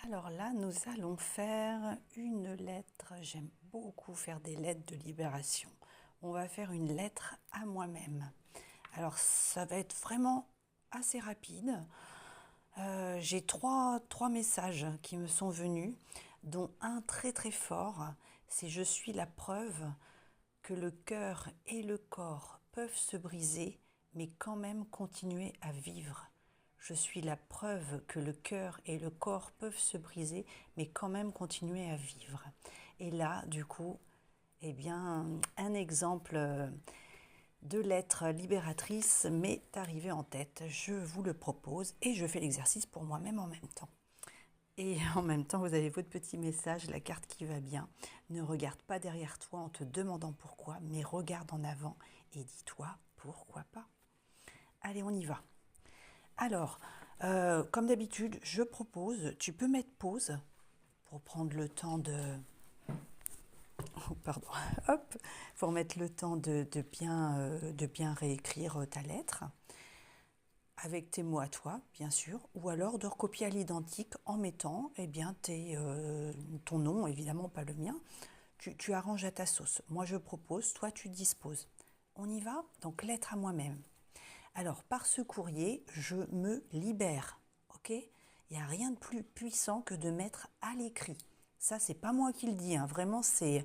Alors là, nous allons faire une lettre. J'aime beaucoup faire des lettres de libération. On va faire une lettre à moi-même. Alors, ça va être vraiment assez rapide. J'ai trois messages qui me sont venus, dont un très très fort. C'est je suis la preuve que le cœur et le corps peuvent se briser, mais quand même continuer à vivre. Je suis la preuve que le cœur et le corps peuvent se briser, mais quand même continuer à vivre. Et là, du coup, eh bien, un exemple de lettre libératrice m'est arrivé en tête. Je vous le propose et je fais l'exercice pour moi-même en même temps. Et en même temps, vous avez votre petit message, la carte qui va bien. Ne regarde pas derrière toi en te demandant pourquoi, mais regarde en avant et dis-toi pourquoi pas. Allez, on y va. Alors, comme d'habitude, je propose, tu peux mettre pause pour prendre le temps de... Oh, pardon, hop, pour mettre le temps de bien réécrire ta lettre, avec tes mots à toi, bien sûr, ou alors de recopier à l'identique en mettant ton nom, évidemment pas le mien, tu arranges à ta sauce. Moi je propose, toi tu disposes. On y va? Donc lettre à moi-même. Alors, par ce courrier, je me libère, ok? Il n'y a rien de plus puissant que de mettre à l'écrit. Ça, c'est pas moi qui le dis, hein. Vraiment, c'est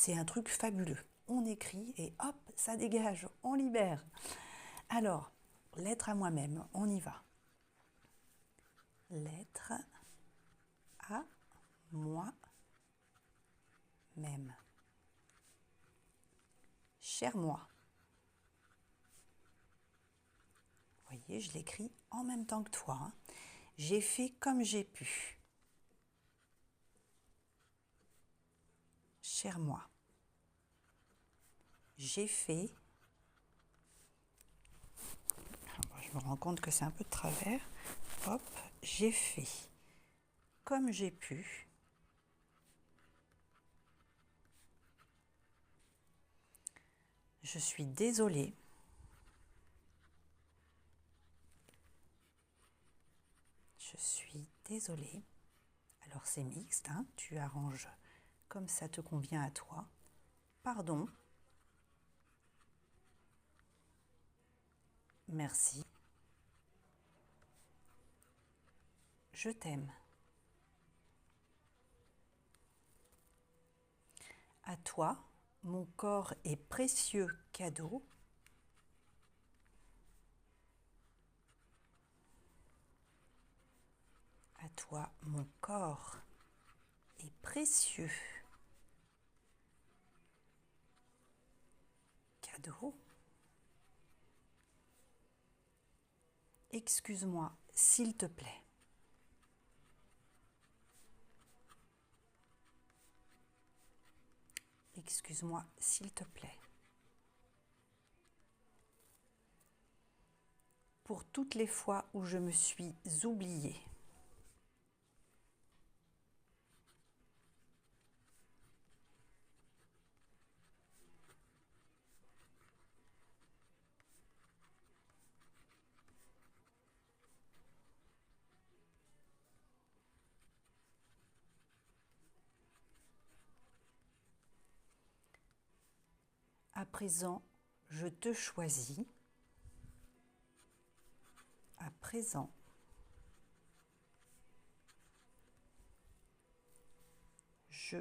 un truc fabuleux. On écrit et hop, ça dégage, on libère. Alors, lettre à moi-même, on y va. Lettre à moi-même. Cher moi. Vous voyez, je l'écris en même temps que toi, hein. J'ai fait comme j'ai pu. Cher moi. J'ai fait... Je me rends compte que c'est un peu de travers. Hop, j'ai fait comme j'ai pu. Je suis désolée. Je suis désolée. Alors c'est mixte, hein, tu arranges comme ça te convient à toi. Pardon. Merci. Je t'aime. À toi, mon corps est précieux cadeau. À toi, mon corps est précieux cadeau. Excuse-moi, s'il te plaît. Excuse-moi, s'il te plaît. Pour toutes les fois où je me suis oubliée. À présent, je te choisis. À présent, je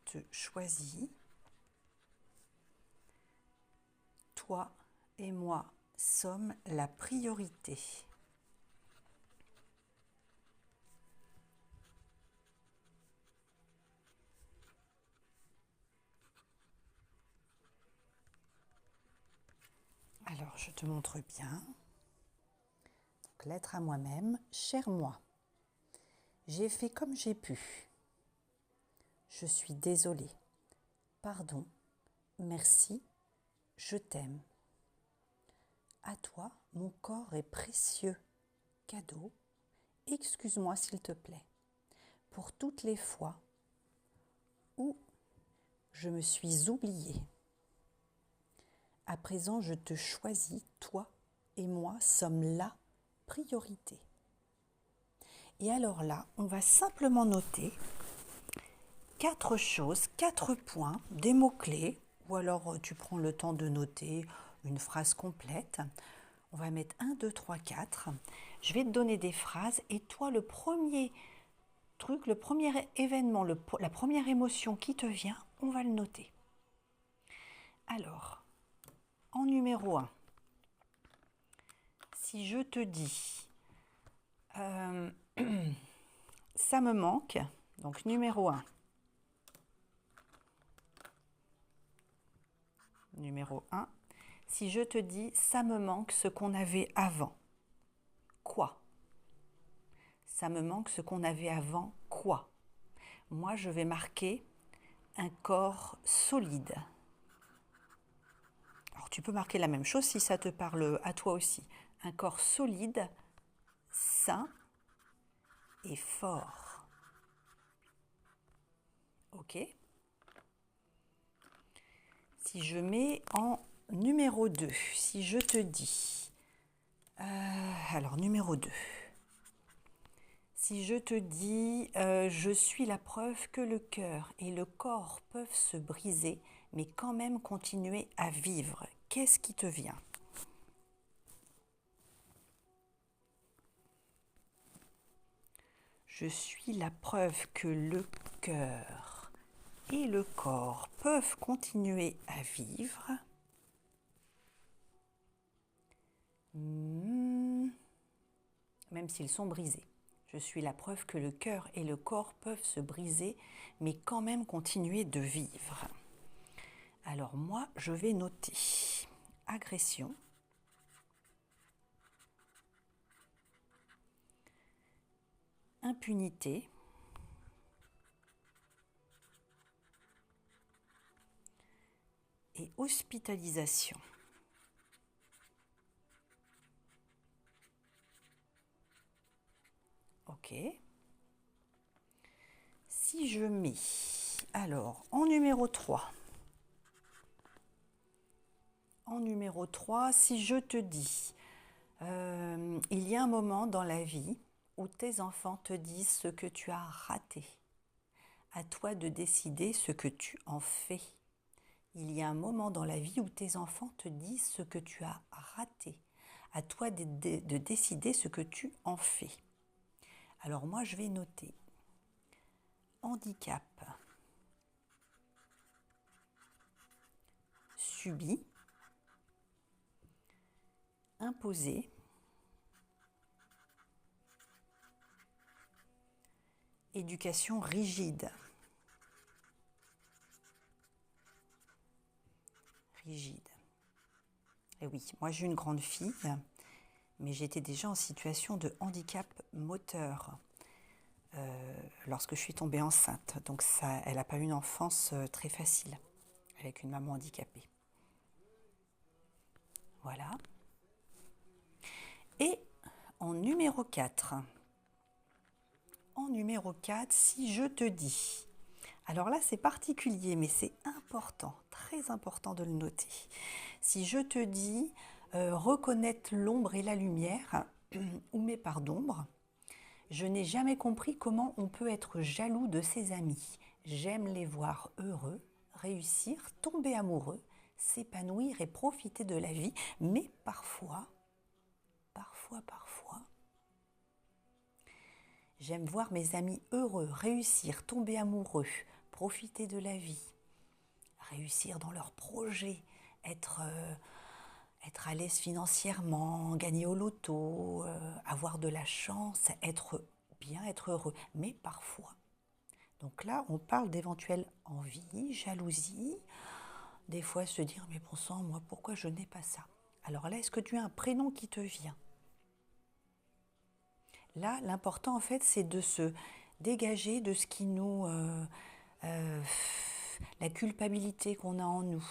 te choisis. Toi et moi sommes la priorité. Alors, je te montre bien. Donc, lettre à moi-même. Cher moi, j'ai fait comme j'ai pu. Je suis désolée. Pardon. Merci. Je t'aime. À toi, mon corps est précieux. Cadeau. Excuse-moi s'il te plaît. Pour toutes les fois où je me suis oubliée. À présent, je te choisis, toi et moi sommes la priorité. Et alors là, on va simplement noter 4 choses, 4 points, des mots-clés, ou alors tu prends le temps de noter une phrase complète. On va mettre 1, 2, 3, 4. Je vais te donner des phrases et toi, le premier truc, le premier événement, la première émotion qui te vient, on va le noter. Alors, en numéro 1, si je te dis ça me manque, donc numéro 1. Numéro 1, si je te dis ça me manque ce qu'on avait avant, quoi? Ça me manque ce qu'on avait avant, quoi? Moi, je vais marquer un corps solide. Alors, tu peux marquer la même chose si ça te parle à toi aussi. Un corps solide, sain et fort. Ok? Si je mets en numéro 2, si je te dis... alors, numéro 2. Si je te dis je suis la preuve que le cœur et le corps peuvent se briser, mais quand même continuer à vivre, qu'est-ce qui te vient? Je suis la preuve que le cœur et le corps peuvent continuer à vivre. Même s'ils sont brisés. Je suis la preuve que le cœur et le corps peuvent se briser, mais quand même continuer de vivre. Alors moi, je vais noter agression, impunité, et hospitalisation. Ok. Si je mets, alors, en numéro 3, si je te dis, il y a un moment dans la vie où tes enfants te disent ce que tu as raté. À toi de décider ce que tu en fais. Il y a un moment dans la vie où tes enfants te disent ce que tu as raté. À toi de décider ce que tu en fais. Alors moi, je vais noter handicap, subi, imposé, éducation rigide. Rigide. Et oui, moi j'ai une grande fille, mais j'étais déjà en situation de handicap moteur lorsque je suis tombée enceinte. Donc ça, elle n'a pas eu une enfance très facile avec une maman handicapée. Voilà. Et en numéro 4, si je te dis, alors là c'est particulier, mais c'est important, très important de le noter. Si je te dis reconnaître l'ombre et la lumière, ou mes parts d'ombre, je n'ai jamais compris comment on peut être jaloux de ses amis. J'aime les voir heureux, réussir, tomber amoureux, s'épanouir et profiter de la vie, mais parfois, j'aime voir mes amis heureux, réussir, tomber amoureux, profiter de la vie, réussir dans leurs projets, être à l'aise financièrement, gagner au loto, avoir de la chance, être heureux, mais parfois. Donc là, on parle d'éventuelle envie, jalousie, des fois se dire mais bon sang, moi pourquoi je n'ai pas ça? Alors là, est-ce que tu as un prénom qui te vient? Là, l'important en fait, c'est de se dégager de ce qui nous... la culpabilité qu'on a en nous,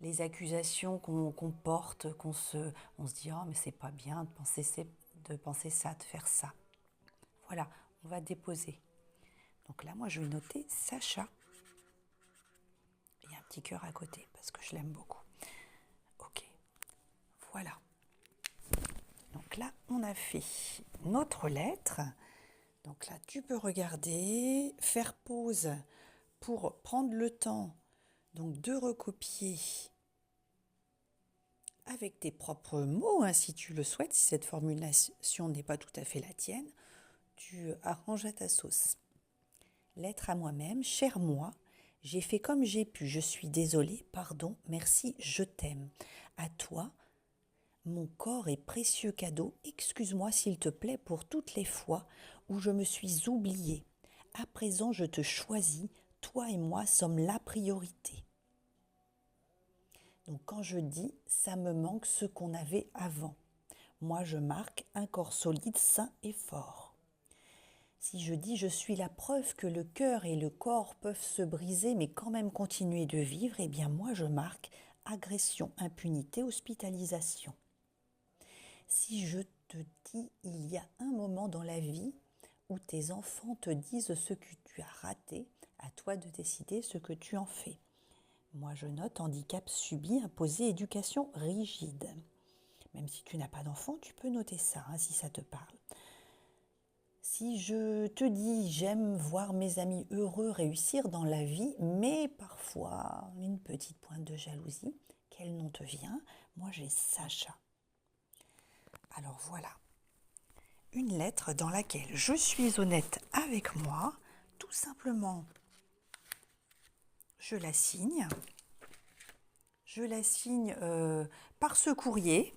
les accusations qu'on porte, on se dit « Oh, mais c'est pas bien de penser ça, de faire ça. » Voilà, on va déposer. Donc là, moi, je vais noter Sacha. Il y a un petit cœur à côté parce que je l'aime beaucoup. Ok, voilà. Donc là, on a fait notre lettre. Donc là, tu peux regarder, faire pause pour prendre le temps donc de recopier avec tes propres mots, hein, si tu le souhaites, si cette formulation n'est pas tout à fait la tienne, tu arranges à ta sauce. Lettre à moi-même, cher moi, j'ai fait comme j'ai pu, je suis désolée, pardon, merci, je t'aime. À toi, mon corps est précieux cadeau, excuse-moi s'il te plaît pour toutes les fois où je me suis oubliée. À présent, je te choisis, toi et moi sommes la priorité. Donc quand je dis, ça me manque ce qu'on avait avant. Moi, je marque un corps solide, sain et fort. Si je dis, je suis la preuve que le cœur et le corps peuvent se briser, mais quand même continuer de vivre, eh bien moi, je marque agression, impunité, hospitalisation. Si je te dis, il y a un moment dans la vie où tes enfants te disent ce que tu as raté, à toi de décider ce que tu en fais. Moi, je note handicap subi, imposé, éducation rigide. Même si tu n'as pas d'enfant, tu peux noter ça, hein, si ça te parle. Si je te dis, j'aime voir mes amis heureux réussir dans la vie, mais parfois une petite pointe de jalousie, quel nom te vient? Moi, j'ai Sacha. Alors voilà, une lettre dans laquelle je suis honnête avec moi, tout simplement, je la signe. Je la signe par ce courrier,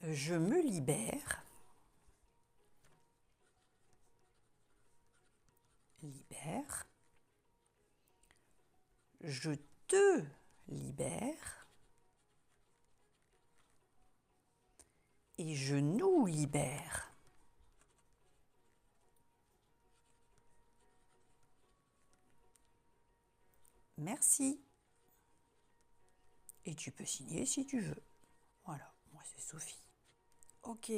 je me libère, je te libère et je nous libère. Merci. Et tu peux signer si tu veux. Voilà, moi c'est Sophie. Ok.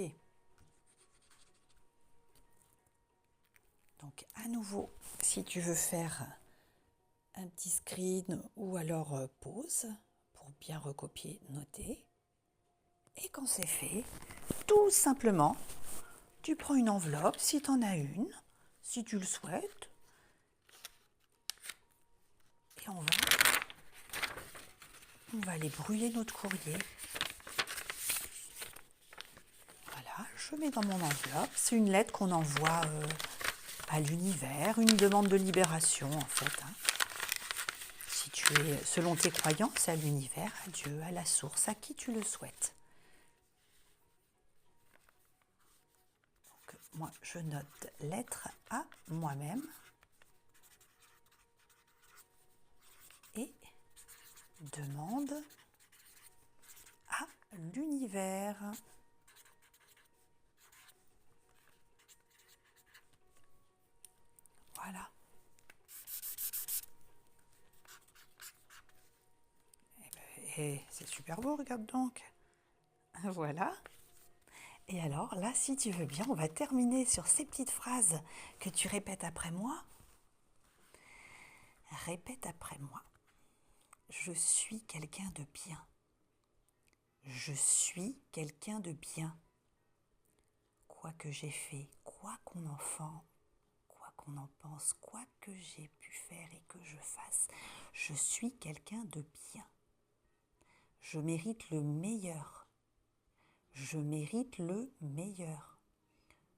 Donc à nouveau, si tu veux faire un petit screen ou alors pause pour bien recopier, noter. Et quand c'est fait, tout simplement, tu prends une enveloppe si tu en as une, si tu le souhaites. Et on va aller brouiller notre courrier. Voilà, je mets dans mon enveloppe. C'est une lettre qu'on envoie à l'univers, une demande de libération en fait. Hein. Si tu es, selon tes croyances, à l'univers, à Dieu, à la source, à qui tu le souhaites. Donc, moi, je note lettre à moi-même et demande à l'univers. Voilà. Et c'est super beau, regarde donc. Voilà. Et alors, là, si tu veux bien, on va terminer sur ces petites phrases que tu répètes après moi. Répète après moi. Je suis quelqu'un de bien. Je suis quelqu'un de bien. Quoi que j'ai fait, quoi qu'on en pense, quoi que j'ai pu faire et que je fasse, je suis quelqu'un de bien. Je mérite le meilleur. Je mérite le meilleur.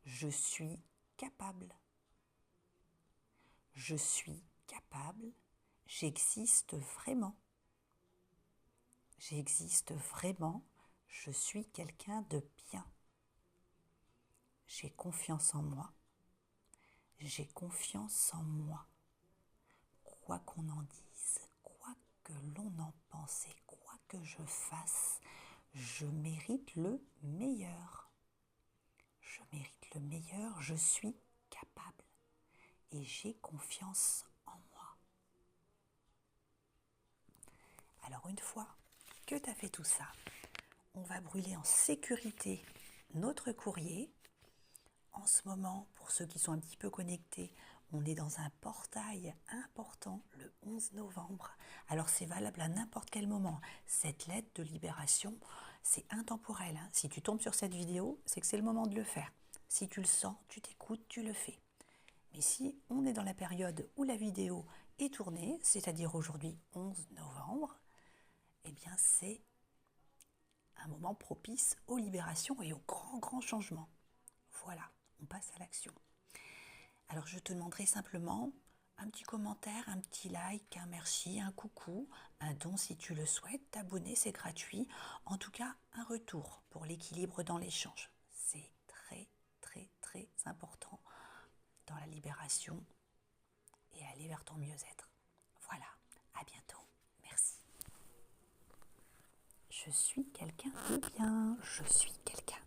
Je suis capable. Je suis capable. J'existe vraiment. J'existe vraiment. Je suis quelqu'un de bien. J'ai confiance en moi. J'ai confiance en moi. Quoi qu'on en dise, quoi que l'on en pense et quoi que je fasse, je mérite le meilleur. Je mérite le meilleur, je suis capable et j'ai confiance en moi. Alors une fois que tu as fait tout ça, on va brûler en sécurité notre courrier. En ce moment, pour ceux qui sont un petit peu connectés, On est dans un portail important le 11 novembre. Alors c'est valable à n'importe quel moment. Cette lettre de libération, c'est intemporel. Si tu tombes sur cette vidéo, c'est que c'est le moment de le faire. Si tu le sens, tu t'écoutes, tu le fais. Mais si on est dans la période où la vidéo est tournée, c'est-à-dire aujourd'hui 11 novembre, eh bien c'est un moment propice aux libérations et aux grands changements. Voilà, on passe à l'action. Alors je te demanderai simplement un petit commentaire, un petit like, un merci, un coucou, un don si tu le souhaites, t'abonner, c'est gratuit. En tout cas, un retour pour l'équilibre dans l'échange. C'est très important dans la libération et aller vers ton mieux-être. Voilà, à bientôt. Merci. Je suis quelqu'un de bien, je suis quelqu'un